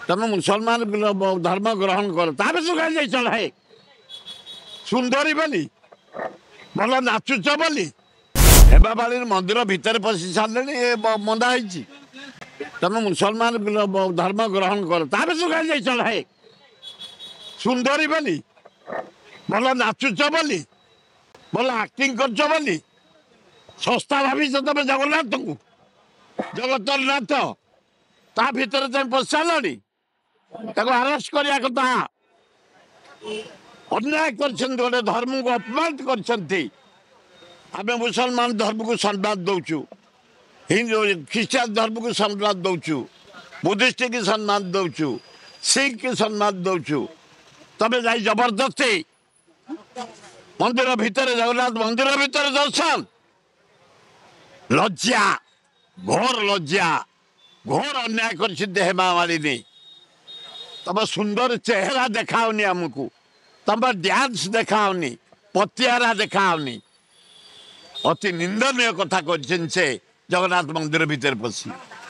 ତମେ ମୁସଲମାନ ଧର୍ମ ଗ୍ରହଣ କର ତାପରେ ତୁ କାହିଁ ଯାଇ ଚଳ ହେ ସୁନ୍ଦରୀ ବୋଲି ଭଲ ନାଚୁଛ ବୋଲି ହେବା ପାଳିରେ ମନ୍ଦିର ଭିତରେ ପଶି ସାରିଲେଣି ଏ ମନ୍ଦା ହେଇଛି ତମେ ମୁସଲମାନ ଧର୍ମ ଗ୍ରହଣ କର ତାପରେ ତୁ କାହିଁ ଯାଇ ଚଳ ହେ ସୁନ୍ଦରୀ ବୋଲି ଭଲ ନାଚୁଛ ବୋଲି ଭଲ ଆକ୍ଟିଂ କରୁଛ ବୋଲି ଶସ୍ତା ଭାବିଛ ତମେ ଜଗନ୍ନାଥଙ୍କୁ ଜଗତର ନାଥ ତା ଭିତରେ ତମେ ପଶିସାରିଲଣି ତାକୁ ଆରେଷ୍ଟ କରିବା କଥା ଅନ୍ୟାୟ କରିଛନ୍ତି ଗୋଟେ ଧର୍ମକୁ ଅପମାନ କରିଛନ୍ତି ଆମେ ମୁସଲମାନ ଧର୍ମକୁ ସମ୍ମାନ ଦଉଛୁ ହିନ୍ଦୁ ଖ୍ରୀଷ୍ଟିଆନ ଧର୍ମକୁ ସମ୍ମାନ ଦଉଛୁ ବୁଦ୍ଧିଷ୍ଟକୁ ସମ୍ମାନ ଦଉଛୁ ଶିଖକୁ ସମ୍ମାନ ଦଉଛୁ ତମେ ଯାଇ ଜବରଦସ୍ତି ମନ୍ଦିର ଭିତରେ ଜଗନ୍ନାଥ ମନ୍ଦିର ଭିତରେ ଦର୍ଶନ ଲଜ୍ଜା ଘୋର ଅନ୍ୟାୟ କରିଛନ୍ତି ହେମା ମାଳିନୀ ତମ ସୁନ୍ଦର ଚେହେରା ଦେଖାଉନି ଆମକୁ ତମ ଡ୍ୟାନ୍ସ ଦେଖାଉନି ପତିଆରା ଦେଖାଉନି ଅତି ନିନ୍ଦନୀୟ କଥା କରିଛନ୍ତି ସେ ଜଗନ୍ନାଥ ମନ୍ଦିର ଭିତରେ ପଶି